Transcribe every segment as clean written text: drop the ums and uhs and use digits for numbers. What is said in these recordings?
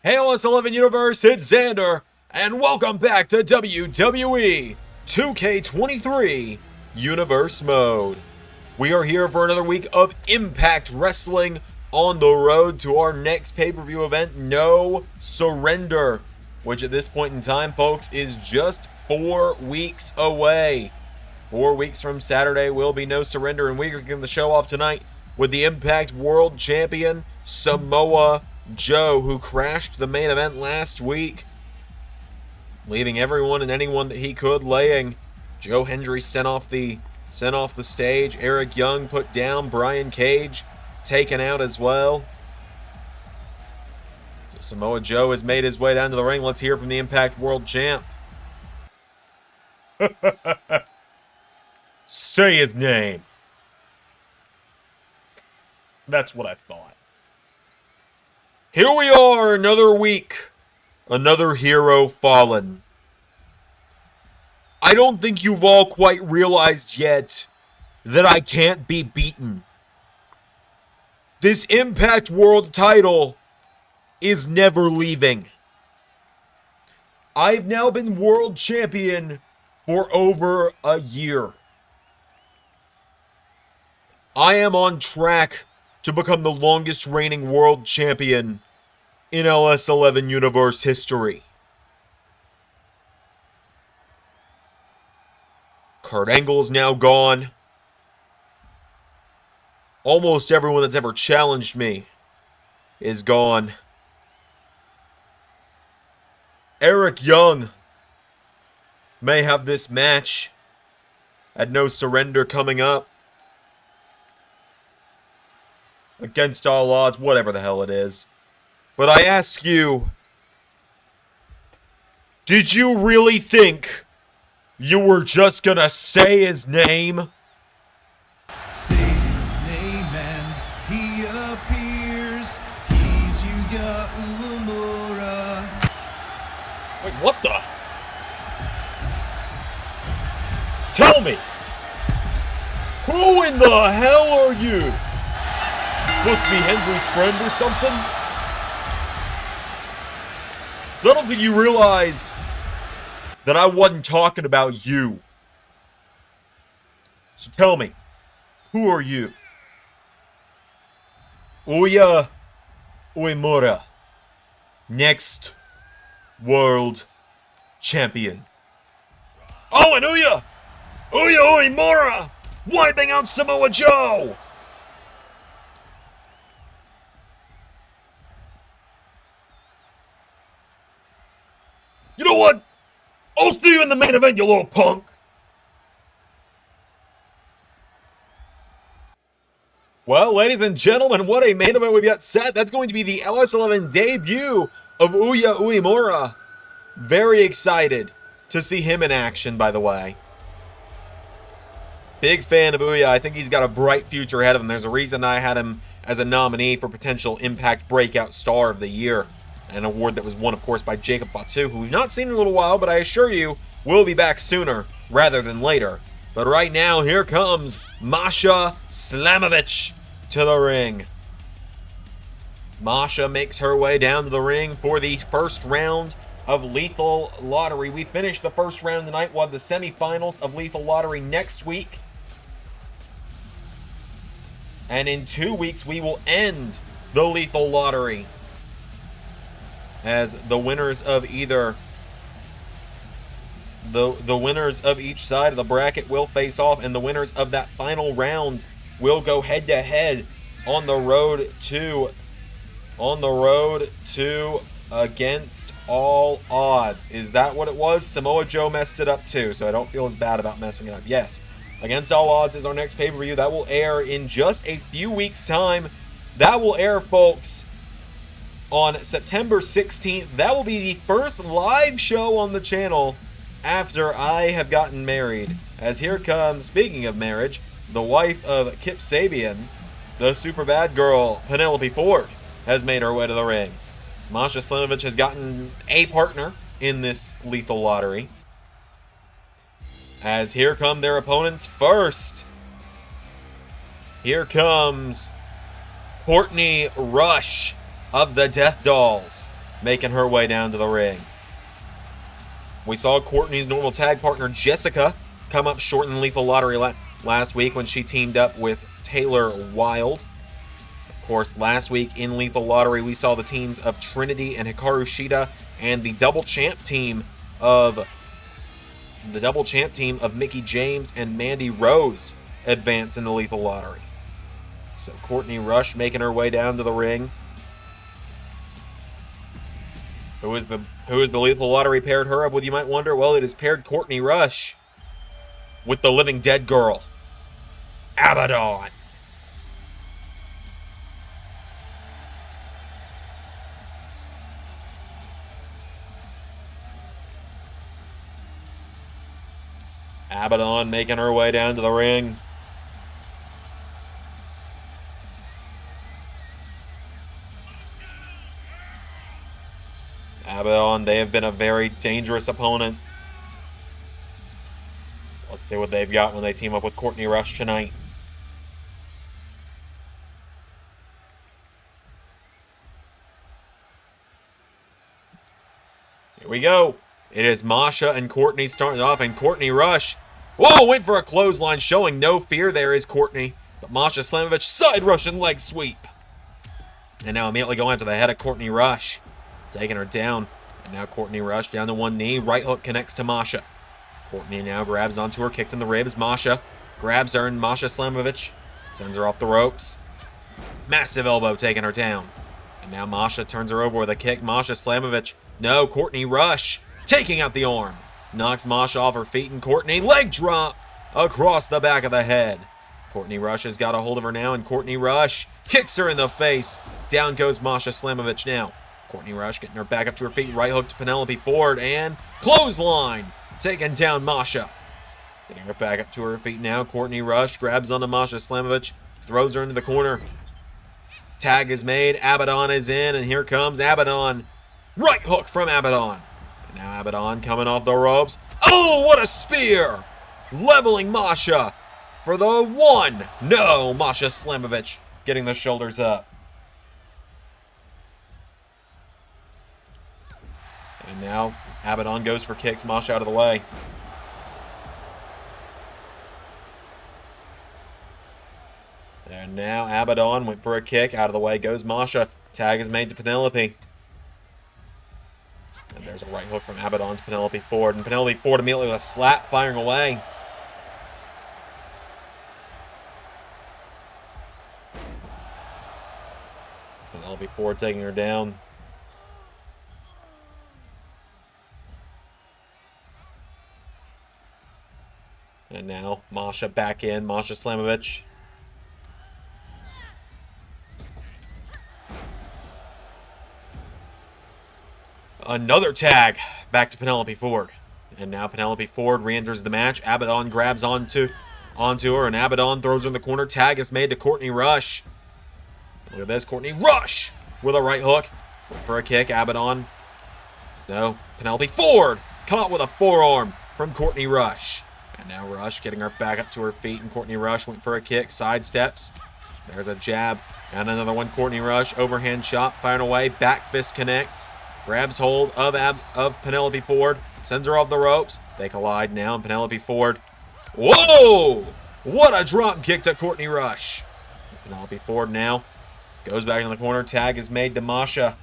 Hey, LS11 Universe, it's Xander, and welcome back to WWE 2K23 Universe Mode. We are here for another week of Impact Wrestling on the road to our next pay-per-view event, No Surrender, which at this point in time, folks, is just 4 weeks away. 4 weeks from Saturday will be No Surrender, and we're kicking the show off tonight with the Impact World Champion, Samoa Joe, who crashed the main event last week, leaving everyone and anyone that he could laying. Joe Hendry sent off the stage. Eric Young put down. Brian Cage taken out as well. So Samoa Joe has made his way down to the ring. Let's hear from the Impact World Champ. Say his name. That's what I thought. Here we are, another week. Another hero fallen. I don't think you've all quite realized yet that I can't be beaten. This Impact World title is never leaving. I've now been world champion for over a year. I am on track to become the longest reigning world champion in LS11 Universe history. Kurt Angle's now gone. Almost everyone that's ever challenged me is gone. Eric Young may have this match at No Surrender coming up. Against all odds, whatever the hell it is. But I ask you, did you really think you were just gonna say his name? Say his name and he appears. He's Uemora. Wait, what the? Tell me! Who in the hell are you? Supposed to be Hendry's friend or something? So I don't think you realize that I wasn't talking about you. So tell me, who are you? Uemora, next world champion. Oh, and Uemora, wiping out Samoa Joe. You know what? I'll see you in the main event, you little punk. Well, ladies and gentlemen, what a main event we've got set. That's going to be the LS11 debut of Uemora. Very excited to see him in action, by the way. Big fan of Uya. I think he's got a bright future ahead of him. There's a reason I had him as a nominee for potential Impact Breakout Star of the Year. An award that was won, of course, by Jacob Fatu, who we've not seen in a little while, but I assure you, will be back sooner rather than later. But right now, here comes Masha Slamovich to the ring. Masha makes her way down to the ring for the first round of Lethal Lottery. We finished the first round tonight. We'll have the semifinals of Lethal Lottery next week. And in 2 weeks, we will end the Lethal Lottery, as the winners of either the winners of each side of the bracket will face off, and the winners of that final round will go head to head on the road to Against All Odds. Is that what it was? Samoa Joe messed it up too, so I don't feel as bad about messing it up. Yes, Against All Odds is our next pay-per-view. That will air in just a few weeks' time. That will air, folks, on September 16th. That will be the first live show on the channel after I have gotten married. As here comes, speaking of marriage, the wife of Kip Sabian, the super bad girl, Penelope Ford, has made her way to the ring. Masha Slamovich has gotten a partner in this Lethal Lottery. As here come their opponents first. Here comes Courtney Rush of the Death Dolls making her way down to the ring. We saw Courtney's normal tag partner, Jessica, come up short in the Lethal Lottery last week when she teamed up with Taylor Wilde. Of course, last week in Lethal Lottery, we saw the teams of Trinity and Hikaru Shida and the double champ team of Mickie James and Mandy Rose advance in the Lethal Lottery. So Courtney Rush making her way down to the ring. Who is the Lethal Lottery paired her up with, you might wonder? Well, it has paired Courtney Rush with the Living Dead girl, Abadon. Abadon making her way down to the ring. Abadon, they have been a very dangerous opponent. Let's see what they've got when they team up with Courtney Rush tonight. Here we go. It is Masha and Courtney starting off, and Courtney Rush, whoa, went for a clothesline, showing no fear there is Courtney. But Masha Slamovich, side Russian leg sweep. And now immediately going after the head of Courtney Rush, taking her down. And now Courtney Rush down to one knee, right hook connects to Masha. Courtney now grabs onto her, kicked in the ribs. Masha grabs her, and Masha Slamovich sends her off the ropes. Massive elbow taking her down. And now Masha turns her over with a kick. Masha Slamovich, no, Courtney Rush taking out the arm. Knocks Masha off her feet, and Courtney leg drop across the back of the head. Courtney Rush has got a hold of her now, and Courtney Rush kicks her in the face. Down goes Masha Slamovich now. Courtney Rush getting her back up to her feet, right hook to Penelope Ford, and clothesline, taking down Masha. Getting her back up to her feet now, Courtney Rush grabs onto Masha Slamovich, throws her into the corner. Tag is made, Abadon is in, and here comes Abadon. Right hook from Abadon. And now Abadon coming off the ropes. Oh, what a spear! Leveling Masha for the one. No, Masha Slamovich getting the shoulders up. And now Abadon goes for kicks, Masha out of the way. And now Abadon went for a kick, out of the way goes Masha. Tag is made to Penelope. And there's a right hook from Abadon to Penelope Ford. And Penelope Ford immediately with a slap, firing away. Penelope Ford taking her down. And now Masha back in. Masha Slamovich. Another tag back to Penelope Ford. And now Penelope Ford re-enters the match. Abadon grabs onto her, and Abadon throws her in the corner. Tag is made to Courtney Rush. Look at this, Courtney Rush with a right hook. Went for a kick, Abadon. No, Penelope Ford come out with a forearm from Courtney Rush. And now Rush getting her back up to her feet, and Courtney Rush went for a kick, sidesteps. There's a jab, and another one, Courtney Rush, overhand chop, firing away, back fist connects. Grabs hold of Penelope Ford, sends her off the ropes. They collide now, and Penelope Ford. Whoa! What a drop kick to Courtney Rush. Penelope Ford now goes back in the corner. Tag is made to Masha.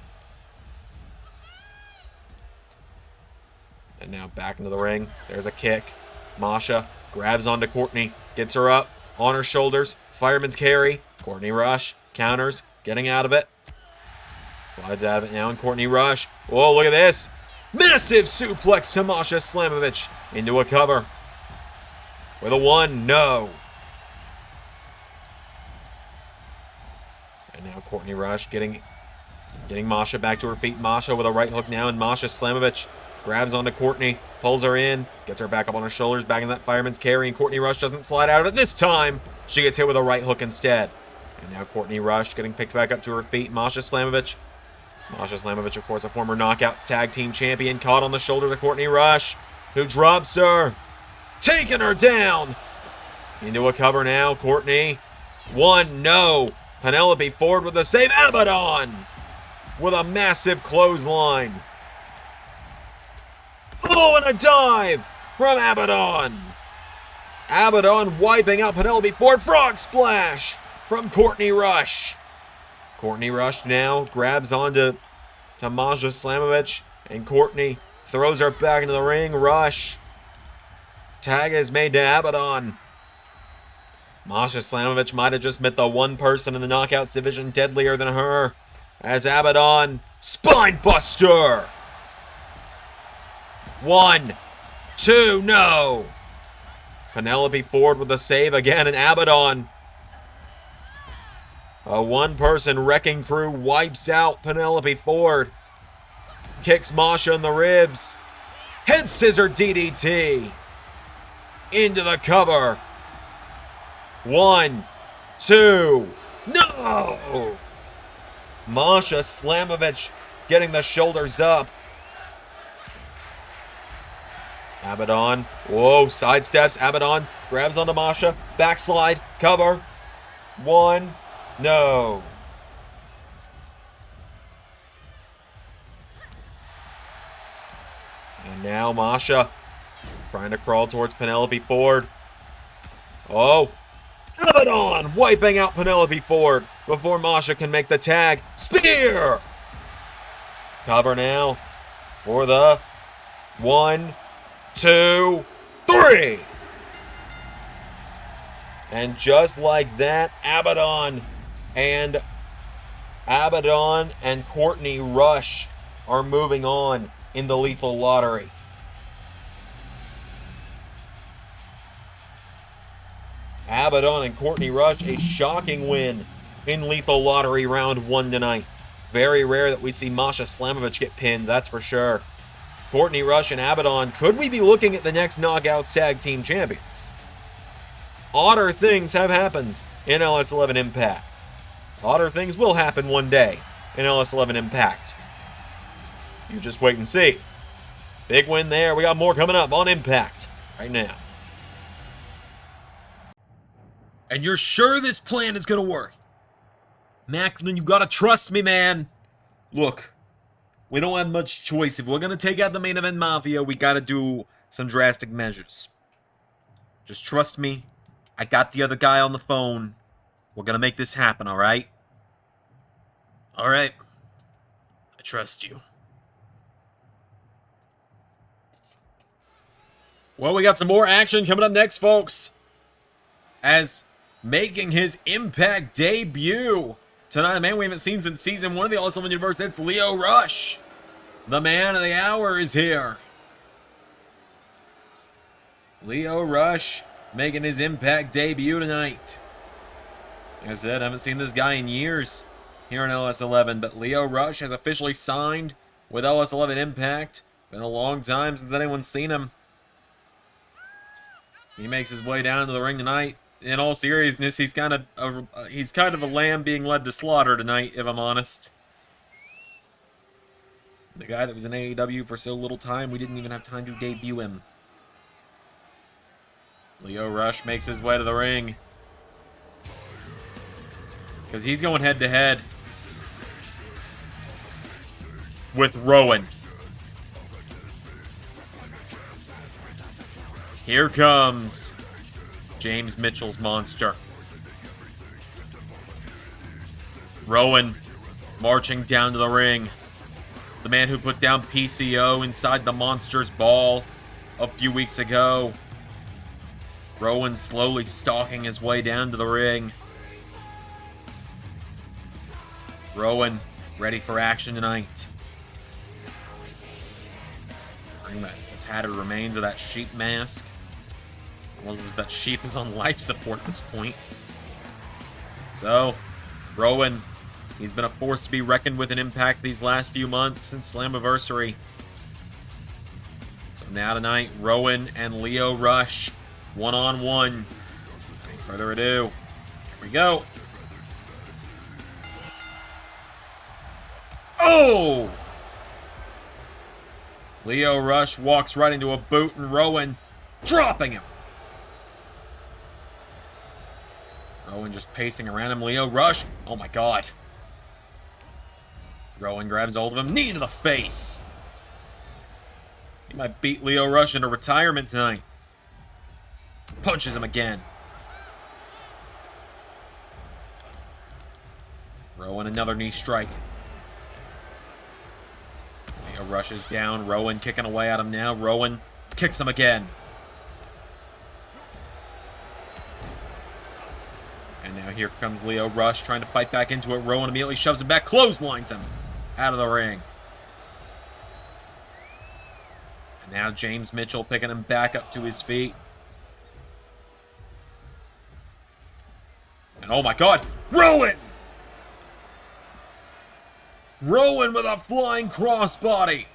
And now back into the ring. There's a kick. Masha grabs onto Courtney, gets her up on her shoulders. Fireman's carry. Courtney Rush counters, getting out of it. Slides out of it now, and Courtney Rush. Whoa, look at this. Massive suplex to Masha Slamovich into a cover. For the one, no. And now Courtney Rush getting Masha back to her feet. Masha with a right hook now, and Masha Slamovich grabs onto Courtney, pulls her in, gets her back up on her shoulders, back in that fireman's carry, and Courtney Rush doesn't slide out of it this time. She gets hit with a right hook instead. And now Courtney Rush getting picked back up to her feet. Masha Slamovich, of course, a former Knockouts Tag Team Champion, caught on the shoulder to Courtney Rush, who drops her, taking her down. Into a cover now, Courtney. One, no. Penelope Ford with the save. Abadon with a massive clothesline. Oh, and a dive from Abadon. Abadon wiping out Penelope Ford. Frog splash from Courtney Rush. Courtney Rush now grabs onto Masha Slamovich, and Courtney throws her back into the ring. Rush. Tag is made to Abadon. Masha Slamovich might have just met the one person in the Knockouts division deadlier than her, as Abadon spine buster. 1, 2, no. Penelope Ford with the save again, and Abadon. A one-person wrecking crew wipes out Penelope Ford. Kicks Masha in the ribs. Head scissor DDT. Into the cover. 1, 2, no! Masha Slamovich getting the shoulders up. Abadon, whoa, sidesteps. Abadon grabs onto Masha. Backslide, cover. 1, no. And now Masha trying to crawl towards Penelope Ford. Oh, Abadon wiping out Penelope Ford before Masha can make the tag. Spear! Cover now for the 1, 2, 3. And just like that, Abadon and Courtney Rush are moving on in the Lethal Lottery. Abadon and Courtney Rush, a shocking win in Lethal Lottery round 1 tonight. Very rare that we see Masha Slamovich get pinned, that's for sure. Courtney Rush and Abadon, could we be looking at the next Knockouts Tag Team Champions? Odder things have happened in LS11 Impact. Odder things will happen one day in LS11 Impact. You just wait and see. Big win there. We got more coming up on Impact right now. And you're sure this plan is going to work? Macklin, you got to trust me, man. Look, we don't have much choice. If we're going to take out the main event Mafia, we got to do some drastic measures. Just trust me. I got the other guy on the phone. We're going to make this happen, all right? All right. I trust you. Well, we got some more action coming up next, folks. As making his Impact debut tonight, a man we haven't seen since Season 1 of the All-Elite Universe, that's Lio Rush. The man of the hour is here. Lio Rush making his Impact debut tonight. Like I said, I haven't seen this guy in years here in LS11, but Lio Rush has officially signed with LS11 Impact. Been a long time since anyone's seen him. He makes his way down to the ring tonight. In all seriousness, he's kind of a lamb being led to slaughter tonight, if I'm honest. The guy that was in AEW for so little time, we didn't even have time to debut him. Lio Rush makes his way to the ring. Because he's going head-to-head with Rowan. Here comes James Mitchell's monster. Rowan marching down to the ring. The man who put down PCO inside the Monster's Ball a few weeks ago. Rowan slowly stalking his way down to the ring. Rowan ready for action tonight. Bring that tattered remains of that sheep mask. Almost as if that sheep is on life support at this point. So, Rowan, he's been a force to be reckoned with in Impact these last few months since Slammiversary. So now tonight, Rowan and Lio Rush, one-on-one. Without further ado, here we go. Oh! Lio Rush walks right into a boot, and Rowan dropping him. Rowan just pacing around him. Lio Rush. Oh my god. Rowan grabs hold of him. Knee to the face. He might beat Lio Rush into retirement tonight. Punches him again. Rowan, another knee strike. Lio Rush is down. Rowan kicking away at him now. Rowan kicks him again. And now here comes Lio Rush trying to fight back into it. Rowan immediately shoves him back, clotheslines him out of the ring. And now James Mitchell picking him back up to his feet. And oh my God, Rowan! Rowan with a flying crossbody.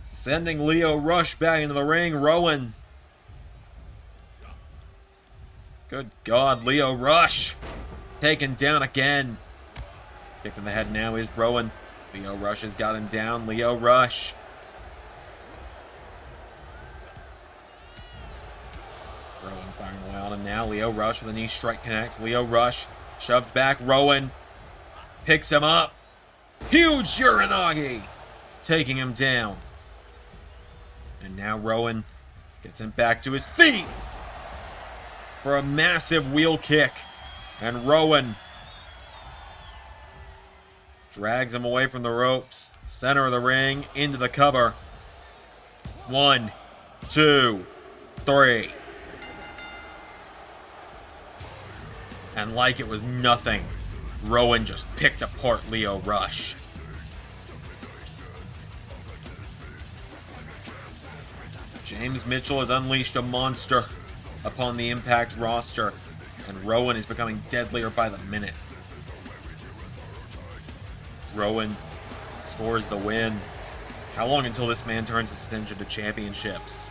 Sending Lio Rush back into the ring. Rowan. Good God, Lio Rush. Taken down again. Kicked in the head now is Rowan. Lio Rush has got him down. Lio Rush. Rowan firing away on him now. Lio Rush with a knee strike connects. Lio Rush shoved back. Rowan picks him up. Huge Uranagi. Taking him down. And now Rowan gets him back to his feet for a massive wheel kick. And Rowan drags him away from the ropes. Center of the ring, into the cover. 1, 2, 3. And like it was nothing, Rowan just picked apart Lio Rush. James Mitchell has unleashed a monster upon the Impact roster, and Rowan is becoming deadlier by the minute. Rowan scores the win. How long until this man turns his attention to championships?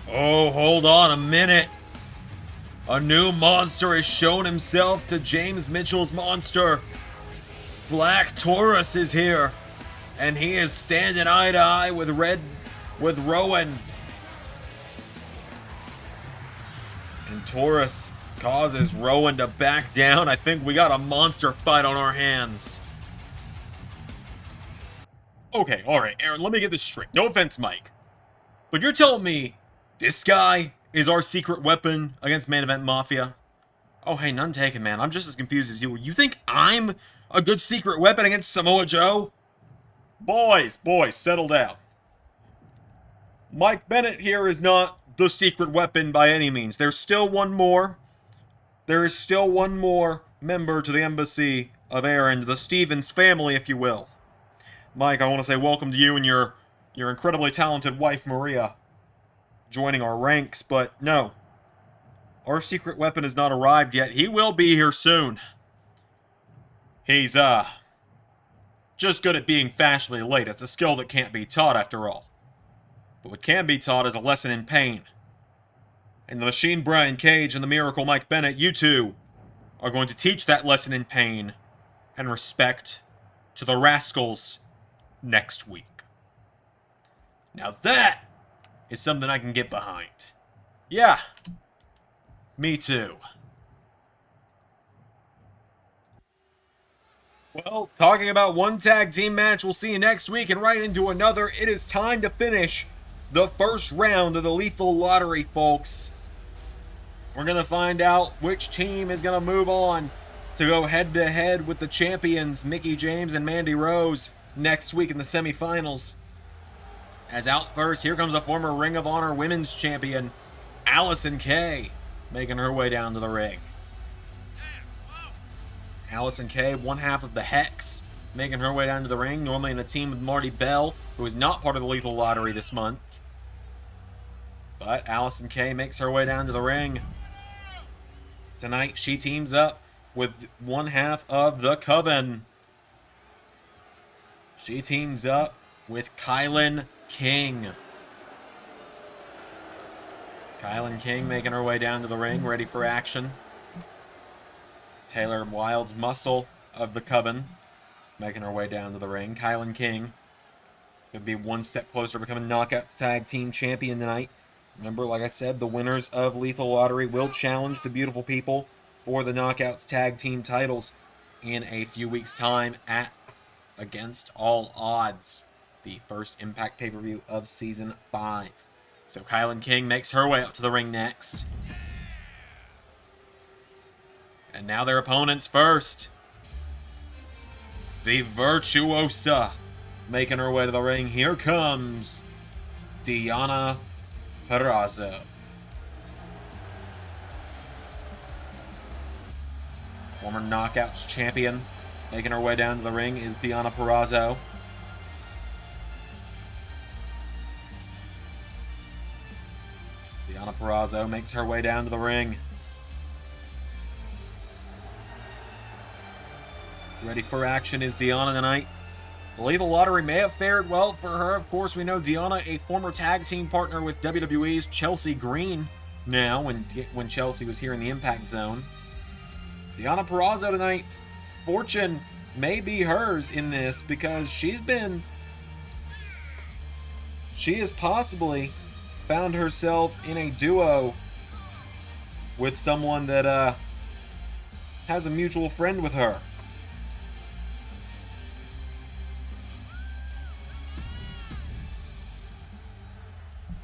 Oh, hold on a minute. A new monster has shown himself to James Mitchell's monster. Black Taurus is here, and he is standing eye to eye with Rowan. And Taurus causes Rowan to back down. I think we got a monster fight on our hands. Okay, alright, Aaron, let me get this straight. No offense, Mike. But you're telling me this guy is our secret weapon against Main Event Mafia? Oh, hey, none taken, man. I'm just as confused as you. You think I'm a good secret weapon against Samoa Joe? Boys, settle down. Mike Bennett here is not the secret weapon by any means. There's still one more. There is still one more member to the Embassy of Aaron, the Stevens family, if you will. Mike, I want to say welcome to you and your incredibly talented wife, Maria, joining our ranks, but no. Our secret weapon has not arrived yet. He will be here soon. He's, just good at being fashionably late. It's a skill that can't be taught, after all. But what can be taught is a lesson in pain. And the Machine Brian Cage and the Miracle Mike Bennett, you two, are going to teach that lesson in pain and respect to the Rascals next week. Now that is something I can get behind. Yeah, me too. Well, talking about one tag team match, we'll see you next week, and right into another. It is time to finish the first round of the Lethal Lottery, folks. We're going to find out which team is going to move on to go head-to-head with the champions, Mickie James and Mandy Rose, next week in the semifinals. As out first, here comes a former Ring of Honor Women's Champion, Allison Kay, making her way down to the ring. Allison Kay, one half of the Hex, making her way down to the ring, normally in a team with Marty Bell, who is not part of the Lethal Lottery this month. But Allison Kay makes her way down to the ring. Tonight, she teams up with one half of the Coven. She teams up with Kylan King. Kylan King making her way down to the ring, ready for action. Taylor Wilde's muscle of the Coven making her way down to the ring. Kylan King could be one step closer to becoming Knockouts Tag Team Champion tonight. Remember, like I said, the winners of Lethal Lottery will challenge the beautiful people for the Knockouts Tag Team titles in a few weeks' time at Against All Odds, the first Impact pay-per-view of Season 5. So Kylan King makes her way up to the ring next. And now their opponents first. The Virtuosa making her way to the ring. Here comes Deonna Perazzo. Former Knockouts champion making her way down to the ring is Deonna Perazzo. Deonna Perazzo makes her way down to the ring. Ready for action is Deonna tonight. I believe the lottery may have fared well for her. Of course, we know Deonna, a former tag team partner with WWE's Chelsea Green now, when Chelsea was here in the Impact Zone. Deonna Perazzo tonight, fortune may be hers in this because she has possibly found herself in a duo with someone that has a mutual friend with her.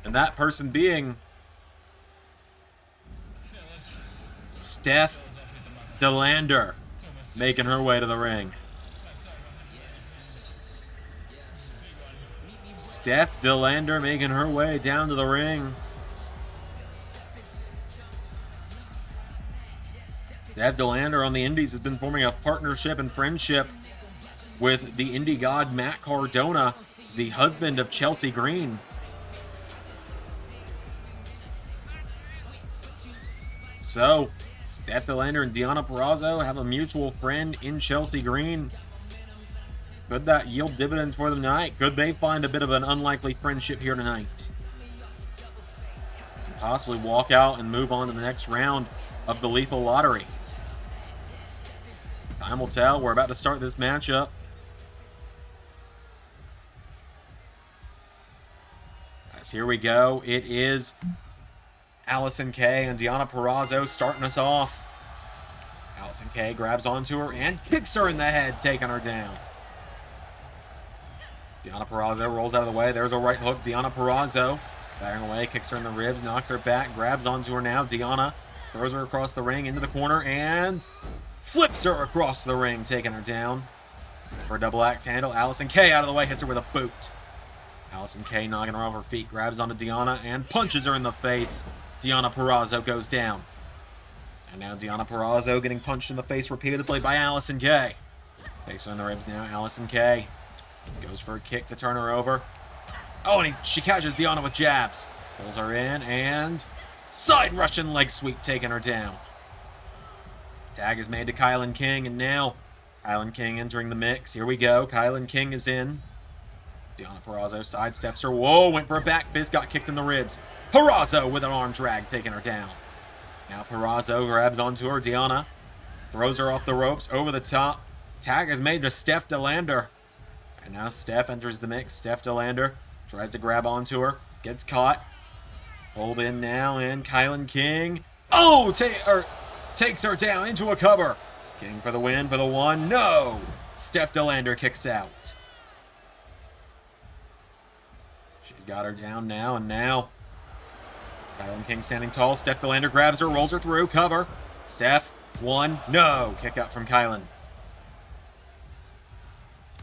And that person being Steph DeLander, making her way to the ring. Steph DeLander making her way down to the ring. Steph DeLander on the Indies has been forming a partnership and friendship with the Indie god Matt Cardona, the husband of Chelsea Green. So, Steph DeLander and Deonna Perazzo have a mutual friend in Chelsea Green. Could that yield dividends for them tonight? Could they find a bit of an unlikely friendship here tonight? And possibly walk out and move on to the next round of the Lethal Lottery. Time will tell. We're about to start this matchup. As here we go. It is Allison Kay and Deonna Perazzo starting us off. Allison Kay grabs onto her and kicks her in the head, taking her down. Deonna Perazzo rolls out of the way. There's a right hook. Deonna Perazzo backing away, kicks her in the ribs, knocks her back, grabs onto her now. Deonna throws her across the ring into the corner and flips her across the ring, taking her down. For a double axe handle, Allison Kay out of the way, hits her with a boot. Allison Kay knocking her off her feet, grabs onto Deonna and punches her in the face. Deonna Perazzo goes down. And now Deonna Perazzo getting punched in the face repeatedly by Allison Kay. Takes her in the ribs now. Allison Kay goes for a kick to turn her over. Oh, and she catches Deonna with jabs. Pulls her in and side Russian leg sweep, taking her down. Tag is made to Kylan King, and now Kylan King entering the mix. Here we go. Kylan King is in. Deonna Perazzo sidesteps her. Whoa, went for a back fist, got kicked in the ribs. Perazzo with an arm drag, taking her down. Now Perazzo grabs onto her. Deonna throws her off the ropes, over the top. Tag is made to Steph DeLander. And now Steph enters the mix. Steph DeLander tries to grab onto her. Gets caught. Pulled in now, and Kylan King. Oh! Takes her down into a cover. King for the win for the one. No! Steph DeLander kicks out. She's got her down now, and now Kylan King standing tall. Steph DeLander grabs her, rolls her through. Cover. Steph. One. No! Kick out from Kylan.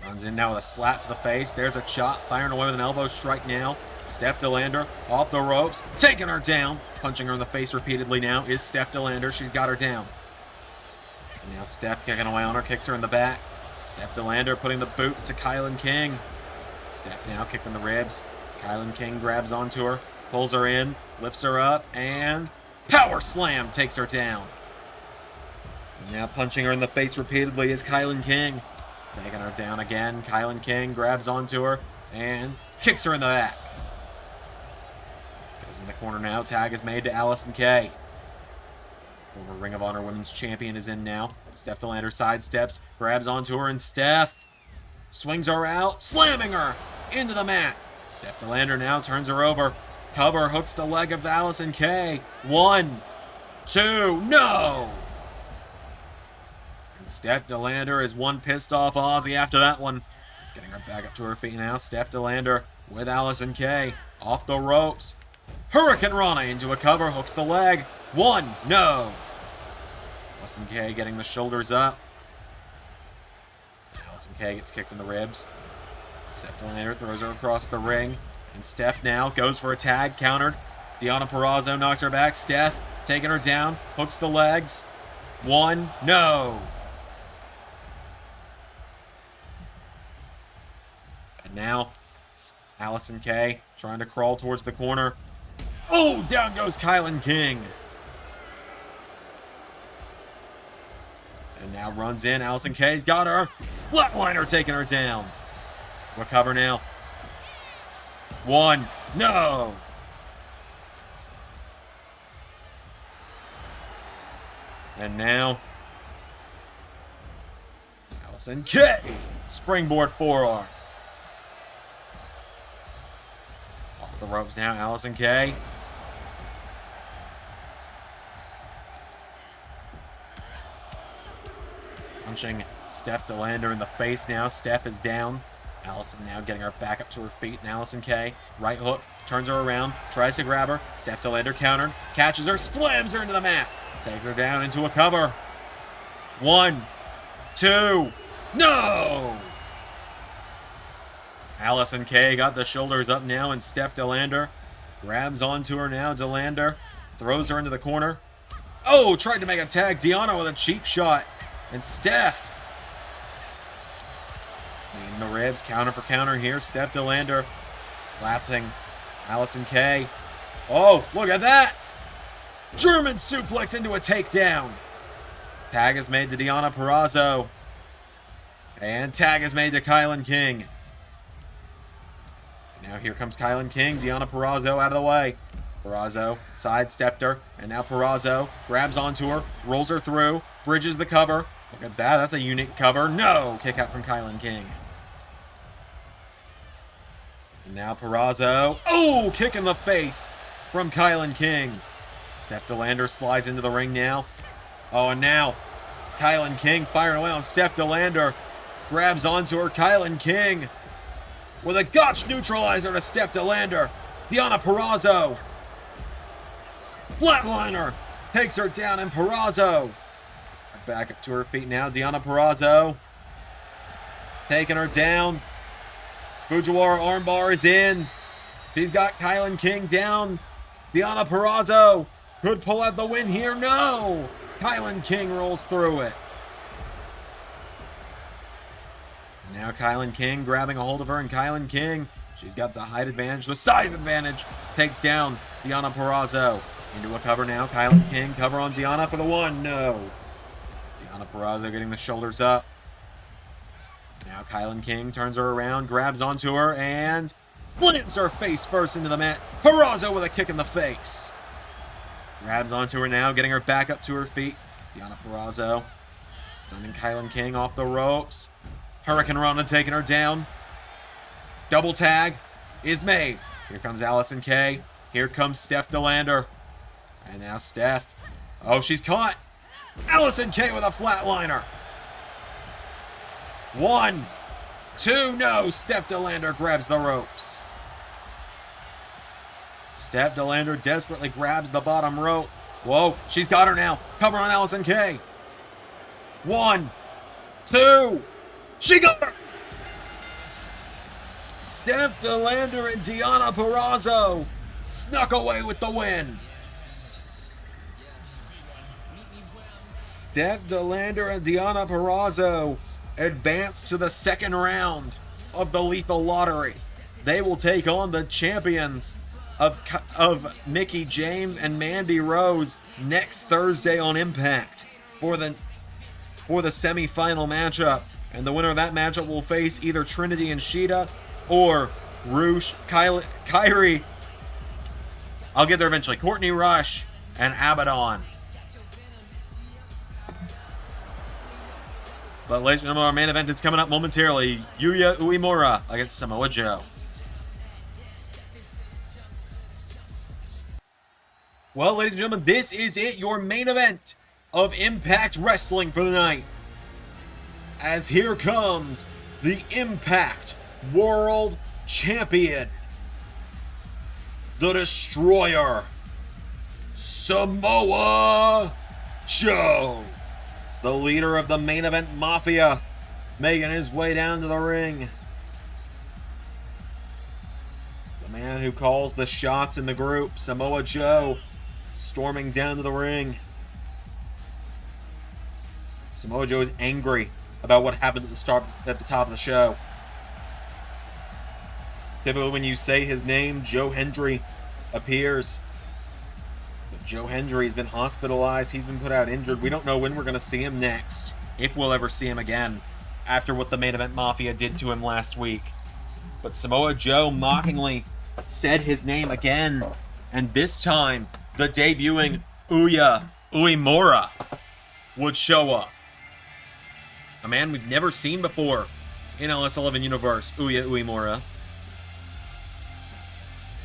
Runs in now with a slap to the face. There's a shot. Firing away with an elbow strike now. Steph DeLander off the ropes. Taking her down. Punching her in the face repeatedly now is Steph DeLander. She's got her down. And now Steph kicking away on her. Kicks her in the back. Steph DeLander putting the boots to Kylan King. Steph now kicking the ribs. Kylan King grabs onto her. Pulls her in. Lifts her up. And power slam takes her down. And now punching her in the face repeatedly is Kylan King. Taking her down again. Kylan King grabs onto her and kicks her in the back. Goes in the corner now. Tag is made to Allison Kay. Former Ring of Honor Women's Champion is in now. Steph DeLander sidesteps, grabs onto her, and Steph swings her out, slamming her into the mat. Steph DeLander now turns her over. Cover, hooks the leg of Allison Kay. 1, 2, no! And Steph DeLander is one pissed off Aussie after that one. Getting her back up to her feet now. Steph DeLander with Allison Kay. Off the ropes. Hurricane Rana into a cover. Hooks the leg. 1, no. Allison Kay getting the shoulders up. Allison Kay gets kicked in the ribs. Steph DeLander throws her across the ring. And Steph now goes for a tag. Countered. Deonna Purrazzo knocks her back. Steph taking her down. Hooks the legs. 1, no. And now, Allison Kay trying to crawl towards the corner. Oh, down goes Kylan King. And now runs in. Allison Kay's got her. Flatliner taking her down. Recover now. 1, no. And now, Allison Kay. Springboard forearm. Off the ropes now, Allison Kay. Punching Steph DeLander in the face now. Steph is down. Allison now getting her back up to her feet. And Allison Kay, right hook, turns her around, tries to grab her. Steph DeLander countered, catches her, slams her into the mat. Takes her down into a cover. 1, 2, no! Allison Kay got the shoulders up now, and Steph DeLander grabs onto her now. DeLander throws her into the corner. Oh, tried to make a tag. Deonna with a cheap shot. And Steph. In the ribs, counter for counter here. Steph DeLander slapping Allison Kay. Oh, look at that. German suplex into a takedown. Tag is made to Deonna Purrazzo. And tag is made to Kylan King. Now here comes Kylan King. Deonna Purrazzo out of the way. Perazzo sidestepped her. And now Perazzo grabs onto her. Rolls her through. Bridges the cover. Look at that. That's a unique cover. No! Kick out from Kylan King. And now Perazzo. Oh! Kick in the face from Kylan King. Steph DeLander slides into the ring now. Oh, and now Kylan King firing away on Steph DeLander. Grabs onto her. Kylan King with a gotch neutralizer to Steph DeLander. Deonna Purrazzo. Flatliner takes her down, and Perazzo back up to her feet now. Deonna Purrazzo taking her down. Fujiwara armbar is in. He's got Kylan King down. Deonna Purrazzo could pull out the win here. No! Kylan King rolls through it. Now Kylan King grabbing a hold of her, and Kylan King, she's got the height advantage, the size advantage, takes down Deonna Purrazzo. Into a cover now. Kylan King, cover on Deonna for the 1. No. Deonna Purrazzo getting the shoulders up. Now Kylan King turns her around, grabs onto her, and slams her face first into the mat. Perazzo with a kick in the face. Grabs onto her now, getting her back up to her feet. Deonna Purrazzo sending Kylan King off the ropes. Hurricane Rana taking her down. Double tag is made. Here comes Allison Kay. Here comes Steph DeLander. And now Steph. Oh, she's caught. Allison Kay with a flatliner. 1, 2, no. Steph DeLander grabs the ropes. Steph DeLander desperately grabs the bottom rope. Whoa, she's got her now. Cover on Allison Kay. 1, 2. She got her. Steph DeLander and Deonna Purrazzo snuck away with the win. Steph DeLander and Deonna Purrazzo advance to the second round of the Lethal Lottery. They will take on the champions of Mickie James and Mandy Rose next Thursday on Impact for the semi-final matchup. And the winner of that matchup will face either Trinity and Shida or Kyrie. I'll get there eventually. Courtney Rush and Abadon. But ladies and gentlemen, our main event is coming up momentarily. Yuya Uemura against Samoa Joe. Well, ladies and gentlemen, this is it. Your main event of Impact Wrestling for the night. as here comes the Impact World Champion, the Destroyer, Samoa Joe, the leader of the Main Event Mafia, making his way down to the ring. The man who calls the shots in the group, Samoa Joe, storming down to the ring. Samoa Joe is angry about what happened at the top of the show. Typically when you say his name, Joe Hendry appears. But Joe Hendry has been hospitalized. He's been put out injured. We don't know when we're going to see him next, if we'll ever see him again, after what the Main Event Mafia did to him last week. But Samoa Joe mockingly said his name again, and this time the debuting Uemora would show up. A man we've never seen before in LS11 Universe, Uemora.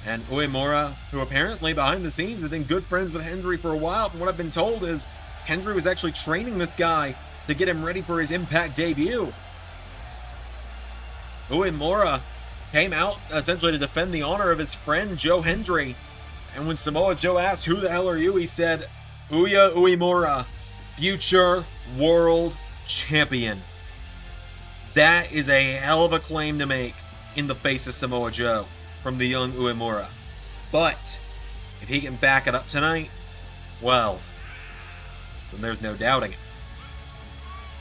And Uemora, who apparently behind the scenes has been good friends with Hendry for a while. From what I've been told is Hendry was actually training this guy to get him ready for his Impact debut. Uemora came out essentially to defend the honor of his friend Joe Hendry. And when Samoa Joe asked, "Who the hell are you?" he said, Uemora, future world champion. That is a hell of a claim to make in the face of Samoa Joe from the young Uemora. But if he can back it up tonight, well, then there's no doubting it.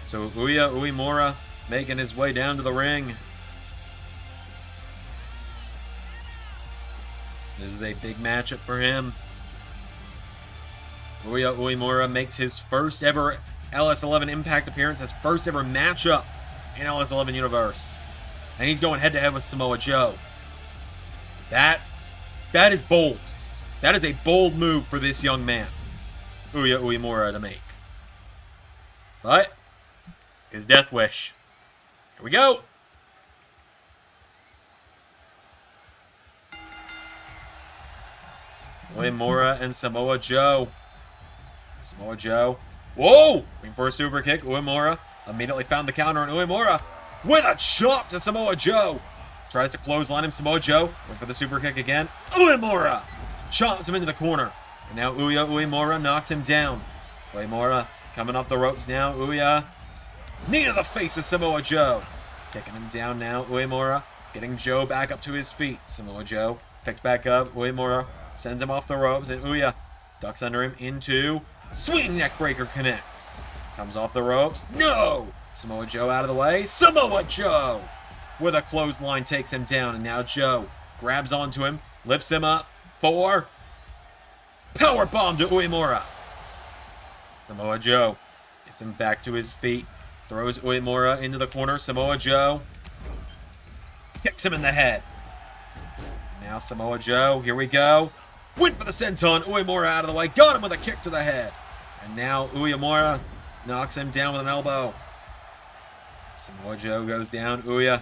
So Uemora making his way down to the ring. This is a big matchup for him. Uemora makes his first ever LS11 Impact appearance, his first ever matchup in LS11 Universe. And he's going head-to-head with Samoa Joe. That is bold. That is a bold move for this young man, Uemora, to make. But it's his death wish. Here we go. Uemora and Samoa Joe. Samoa Joe. Whoa! Waiting for a super kick. Uemora immediately found the counter on Uemora with a chop to Samoa Joe. Tries to clothesline him. Samoa Joe went for the super kick again. Uemora chops him into the corner. And now Uemora knocks him down. Uemora coming off the ropes now. Knee to the face of Samoa Joe. Kicking him down now. Uemora getting Joe back up to his feet. Samoa Joe picked back up. Uemora sends him off the ropes. And Uya ducks under him into swinging neck breaker, connects. Comes off the ropes. No! Samoa Joe out of the way. Samoa Joe with a clothesline takes him down. And now Joe grabs onto him, lifts him up for powerbomb to Uemora. Samoa Joe gets him back to his feet. Throws Uemora into the corner. Samoa Joe kicks him in the head. Now Samoa Joe, here we go. Went for the senton. Uemora out of the way. Got him with a kick to the head. And now Uemora knocks him down with an elbow. Samoa Joe goes down. Uya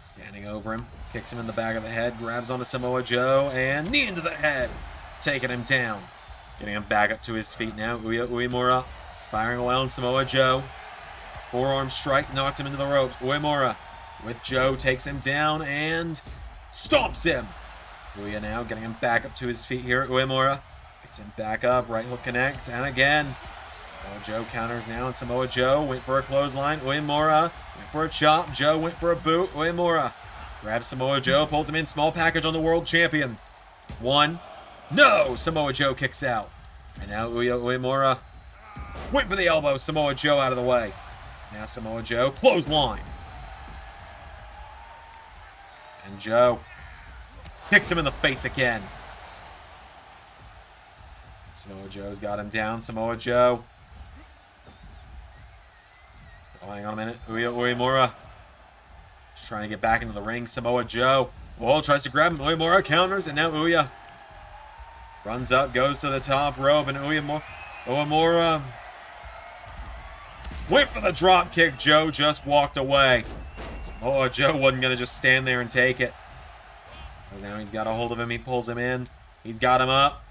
standing over him. Kicks him in the back of the head. Grabs onto Samoa Joe. And knee into the head. Taking him down. Getting him back up to his feet now. Uemora firing away on Samoa Joe. Forearm strike knocks him into the ropes. Uemora with Joe takes him down and stomps him. Uya now getting him back up to his feet here. Uemora gets him back up. Right hook connects. And again, Samoa Joe counters now. And Samoa Joe went for a clothesline. Uemora went for a chop. Joe went for a boot. Uemora grabs Samoa Joe. Pulls him in. Small package on the world champion. One. No! Samoa Joe kicks out. And now Uemora went for the elbow. Samoa Joe out of the way. Now Samoa Joe clothesline. And Joe kicks him in the face again. Samoa Joe's got him down. Samoa Joe. Oh, hang on a minute. Uemora just trying to get back into the ring. Samoa Joe. Whoa, tries to grab him. Uemora counters, and now Uya runs up, goes to the top rope, and Uemora went for the drop kick. Joe just walked away. Samoa Joe wasn't going to just stand there and take it. And now he's got a hold of him. He pulls him in. He's got him up.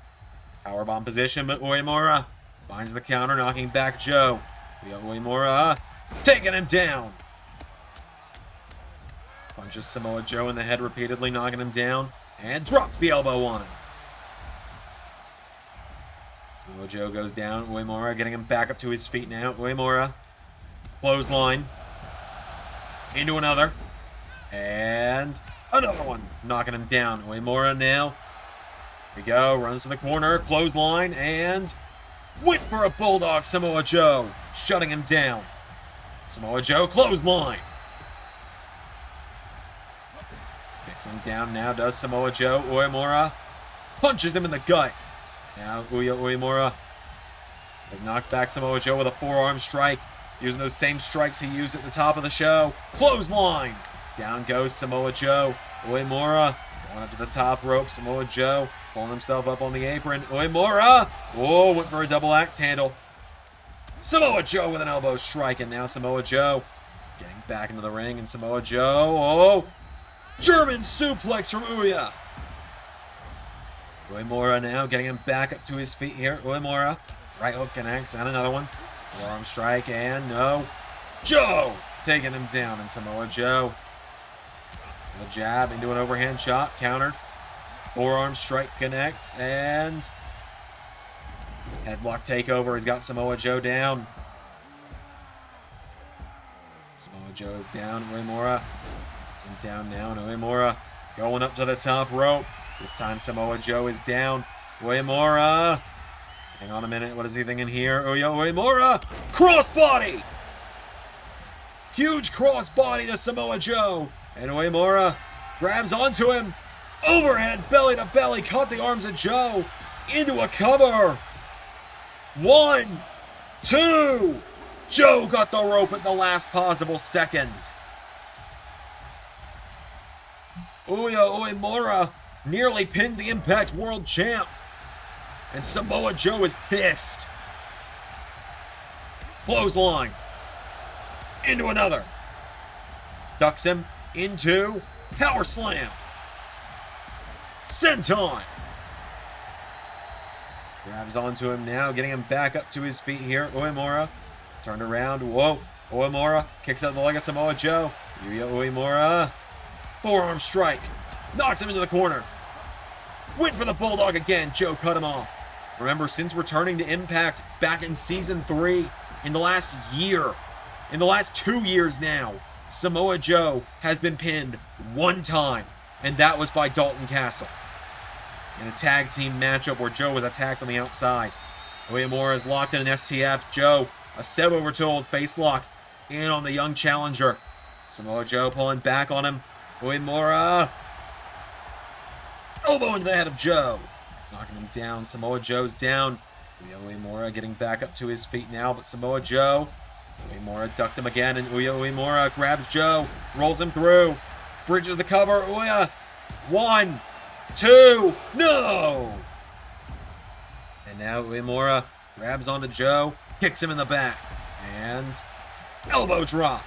Powerbomb position, but Uemora finds the counter, knocking back Joe. We got Uemora taking him down. Punches Samoa Joe in the head repeatedly, knocking him down, and drops the elbow on him. Samoa Joe goes down. Uemora getting him back up to his feet now. Uemora, clothesline, into another, and another one, knocking him down. Uemora now, here we go, runs to the corner, clothesline, and went for a bulldog. Samoa Joe, shutting him down. Samoa Joe, clothesline. Kicks him down now, does Samoa Joe. Uemora punches him in the gut. Now Uemora has knocked back Samoa Joe with a forearm strike, using those same strikes he used at the top of the show. Clothesline. Down goes Samoa Joe. Uemora going up to the top rope. Samoa Joe pulling himself up on the apron. Uemora, oh, went for a double axe handle. Samoa Joe with an elbow strike, and now Samoa Joe getting back into the ring, and Samoa Joe, oh, German suplex from Uya. Uemora now getting him back up to his feet here. Uemora, right hook connects, and another one. Forearm strike, and no. Joe taking him down, and Samoa Joe with a jab into an overhand shot, countered. Forearm strike connects, and headlock takeover. He's got Samoa Joe down. Samoa Joe is down. Uemora gets him down now, and Uemora going up to the top rope. This time Samoa Joe is down. Uemora. Hang on a minute. What is he thinking here? Uemora. Crossbody. Huge crossbody to Samoa Joe. And Uemora grabs onto him. Overhead belly to belly. Caught the arms of Joe into a cover. 1, 2. Joe got the rope at the last possible second. Uemora nearly pinned the Impact World Champ. And Samoa Joe is pissed. Clothesline. Into another. Ducks him into Power Slam. Senton. Grabs onto him now, getting him back up to his feet here. Uemora turned around. Whoa. Uemora kicks out the leg of Samoa Joe. Uemora. Forearm strike. Knocks him into the corner. Went for the bulldog again. Joe cut him off. Remember, since returning to Impact back in Season 3, in the last year, in the last 2 years now, Samoa Joe has been pinned one time, and that was by Dalton Castle in a tag team matchup where Joe was attacked on the outside. Uemora is locked in an STF. Joe, a step over to old face lock in on the young challenger. Samoa Joe pulling back on him. Uemora. Elbow into the head of Joe. Knocking him down. Samoa Joe's down. Uemora getting back up to his feet now, but Samoa Joe. Uemora ducked him again, and Uemora grabs Joe. Rolls him through. Bridges the cover. Uya. 1, 2. No! And now Uemora grabs onto Joe. Kicks him in the back. And elbow drop.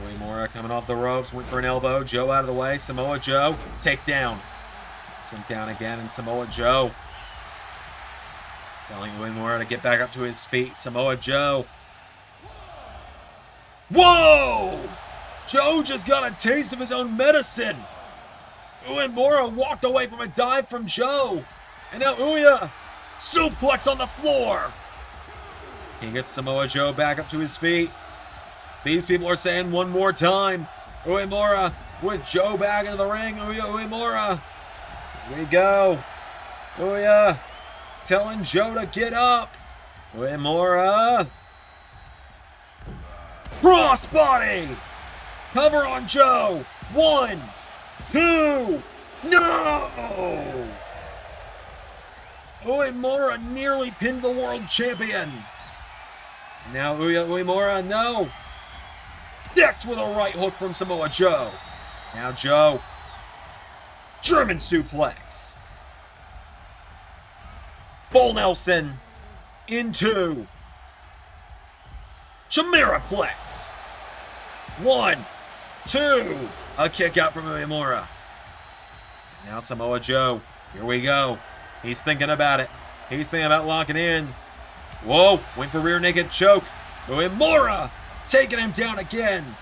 Uemora coming off the ropes, went for an elbow. Joe out of the way. Samoa Joe, takedown. Kicks him down again, and Samoa Joe telling Uemora to get back up to his feet. Samoa Joe. Whoa! Joe just got a taste of his own medicine. Uemora walked away from a dive from Joe. And now Uya suplex on the floor. He gets Samoa Joe back up to his feet. These people are saying one more time. Uemora with Joe back into the ring. Uemora. Here we go. Uya telling Joe to get up. Uemora. Crossbody. Cover on Joe. 1, 2. No! Uemora nearly pinned the world champion. Now Uemora, no. Decked with a right hook from Samoa Joe. Now Joe. German suplex. Full Nelson into Chimeraplex. 1, 2. A kick out from Uemora. Now Samoa Joe. Here we go. He's thinking about it. He's thinking about locking in. Whoa, went for rear naked choke. Uemora taking him down again.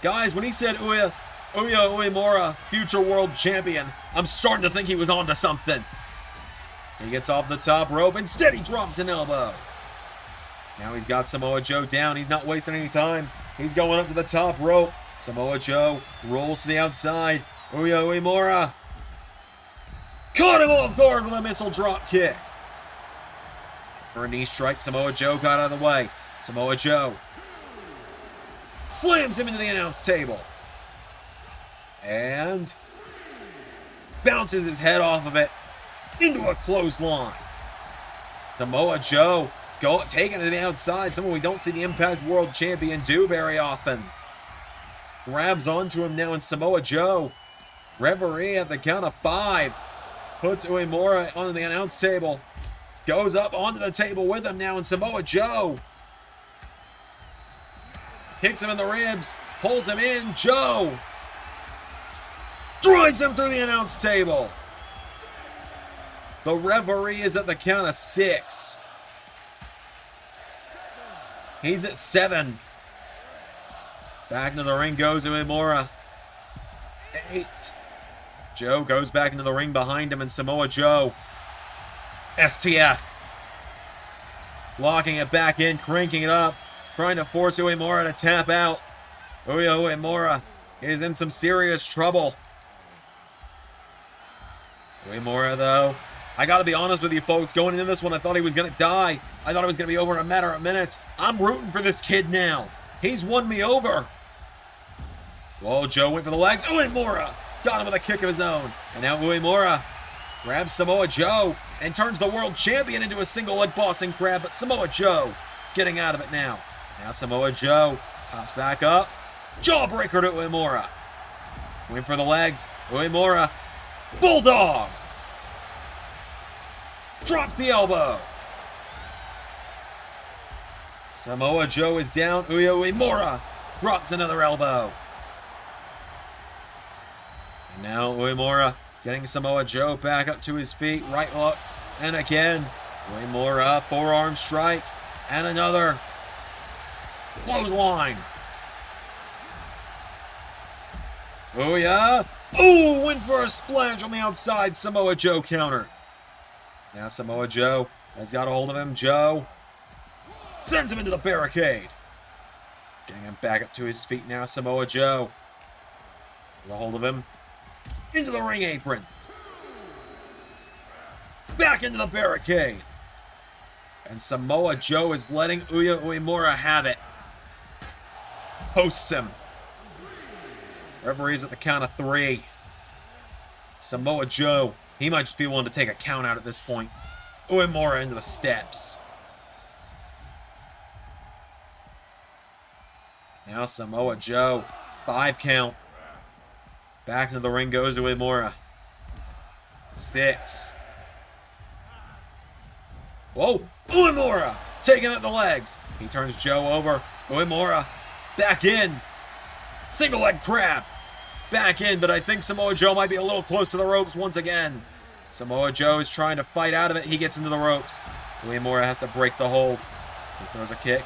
Guys, when he said Uemora, future world champion, I'm starting to think he was onto something. He gets off the top rope. Instead, he drops an elbow. Now he's got Samoa Joe down. He's not wasting any time. He's going up to the top rope. Samoa Joe rolls to the outside. Uemora caught him off guard with a missile drop kick. For a knee strike, Samoa Joe got out of the way. Samoa Joe slams him into the announce table. And bounces his head off of it into a clothesline. Samoa Joe taken to the outside, something we don't see the Impact World Champion do very often. Grabs onto him now, and Samoa Joe, referee at the count of 5, puts Uemora on the announce table. Goes up onto the table with him now, and Samoa Joe kicks him in the ribs, pulls him in. Joe drives him through the announce table. The referee is at the count of 6. He's at 7. Back into the ring goes Uemora. 8. Joe goes back into the ring behind him, and Samoa Joe, STF, locking it back in, cranking it up, trying to force Uemora to tap out. Uemora is in some serious trouble. Uemora, though, I gotta be honest with you folks, going into this one, I thought he was gonna die. I thought it was gonna be over in a matter of minutes. I'm rooting for this kid now. He's won me over. Whoa, Joe went for the legs. Uemora got him with a kick of his own. And now Uemora grabs Samoa Joe and turns the world champion into a single leg Boston Crab, but Samoa Joe getting out of it now. Now Samoa Joe pops back up. Jawbreaker to Uemora. Went for the legs. Uemora, Bulldog. Drops the elbow. Samoa Joe is down. Uemora drops another elbow. And now Uemora getting Samoa Joe back up to his feet. Right hook. And again, Uemora, forearm strike. And another clothesline. Oh yeah. Ooh, went for a splash on the outside. Samoa Joe counter. Now Samoa Joe has got a hold of him. Joe sends him into the barricade. Getting him back up to his feet now. Samoa Joe has a hold of him. Into the ring apron. Back into the barricade. And Samoa Joe is letting Uemora have it. Posts him. Referee's at the count of 3. Samoa Joe, he might just be willing to take a count out at this point. Uemora into the steps. Now Samoa Joe, 5 count. Back into the ring goes Uemora. 6. Whoa, Uemora taking out the legs. He turns Joe over. Uemora back in. Single leg crab. Back in, but I think Samoa Joe might be a little close to the ropes once again. Samoa Joe is trying to fight out of it. He gets into the ropes. Uemora has to break the hold. He throws a kick.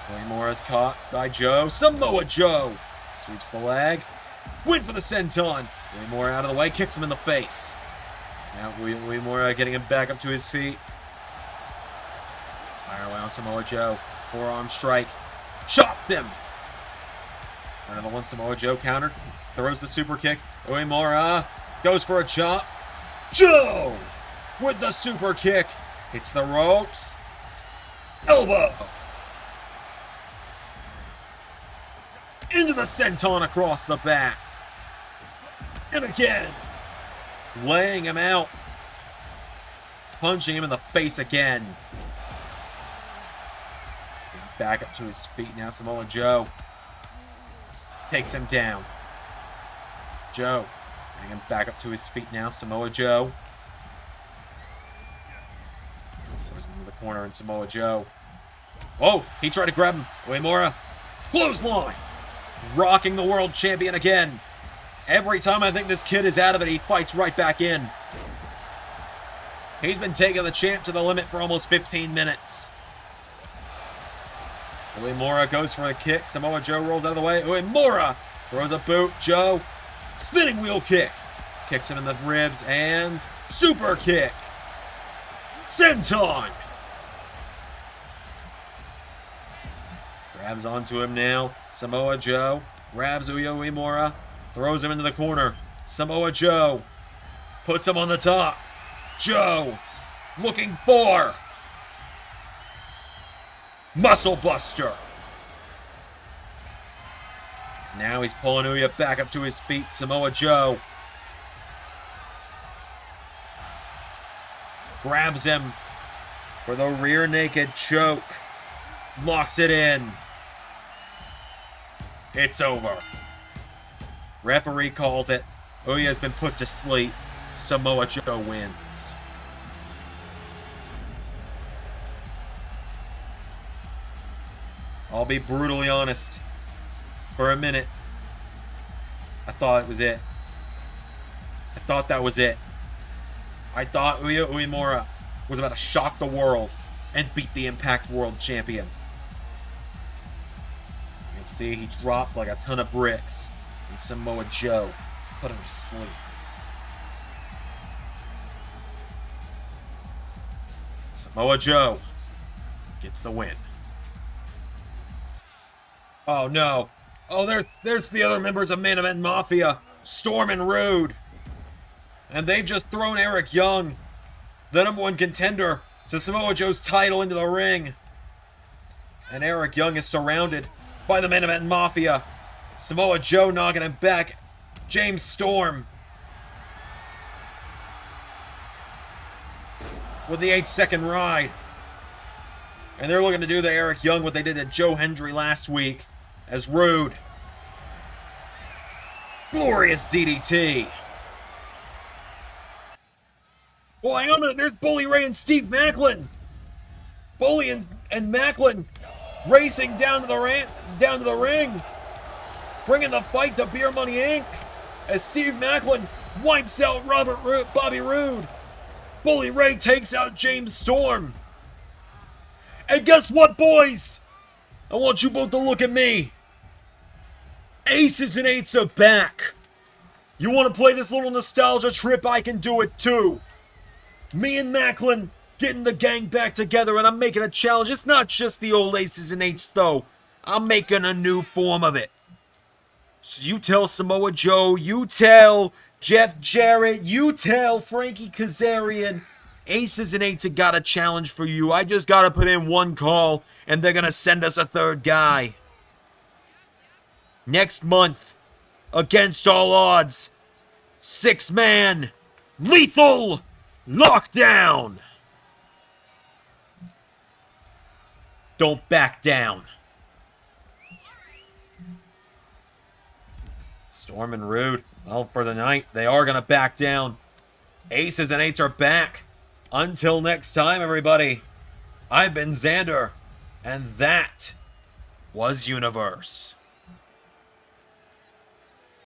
Uemora is caught by Joe. Samoa Joe sweeps the leg. Went for the senton. Uemora out of the way, kicks him in the face. Now Uemora getting him back up to his feet. Fire away on Samoa Joe. Forearm strike. Chops him. Another one, Samoa Joe countered. Throws the super kick. Uemora goes for a chop. Joe with the super kick. Hits the ropes. Elbow. Into the senton across the back. And again. Laying him out. Punching him in the face again. Back up to his feet now, Samoa Joe. Takes him down. Joe getting him back up to his feet now. Samoa Joe. Throws him into the corner, and Samoa Joe. Oh, he tried to grab him. Uemora. Clothesline. Rocking the world champion again. Every time I think this kid is out of it, he fights right back in. He's been taking the champ to the limit for almost 15 minutes. Uemora goes for a kick. Samoa Joe rolls out of the way. Uemora throws a boot. Joe, spinning wheel kick. Kicks him in the ribs and super kick. Senton. Grabs onto him now. Samoa Joe grabs Uemora. Throws him into the corner. Samoa Joe puts him on the top. Joe looking for Muscle Buster. Now he's pulling Uya back up to his feet. Samoa Joe grabs him for the rear naked choke. Locks it in. It's over. Referee calls it. Uya has been put to sleep. Samoa Joe wins. I'll be brutally honest. For a minute, I thought it was it. I thought that was it. I thought Uemora was about to shock the world and beat the Impact World Champion. You can see he dropped like a ton of bricks, and Samoa Joe put him to sleep. Samoa Joe gets the win. Oh no. Oh, there's the other members of Main Event Mafia, Storm and Rude. And they've just thrown Eric Young, the #1 contender, to Samoa Joe's title into the ring. And Eric Young is surrounded by the Main Event Mafia. Samoa Joe knocking him back. James Storm with the 8-second ride. And they're looking to do to Eric Young what they did to Joe Hendry last week as Rude. Glorious DDT. Well, hang on a minute. There's Bully Ray and Steve Macklin. Bully and Macklin racing down to the ring, bringing the fight to Beer Money Inc. as Steve Macklin wipes out Bobby Roode. Bully Ray takes out James Storm. And guess what, boys? I want you both to look at me. Aces and Eights are back. You want to play this little nostalgia trip? I can do it too. Me and Macklin getting the gang back together, and I'm making a challenge. It's not just the old Aces and Eights, though. I'm making a new form of it. So you tell Samoa Joe, you tell Jeff Jarrett, you tell Frankie Kazarian, Aces and Eights have got a challenge for you. I just got to put in one call, and they're going to send us a third guy. Next month, against all odds, 6-man, lethal lockdown. Don't back down. Storm and Rude, well, for the night, they are going to back down. Aces and Eights are back. Until next time, everybody, I've been Xander, and that was Universe.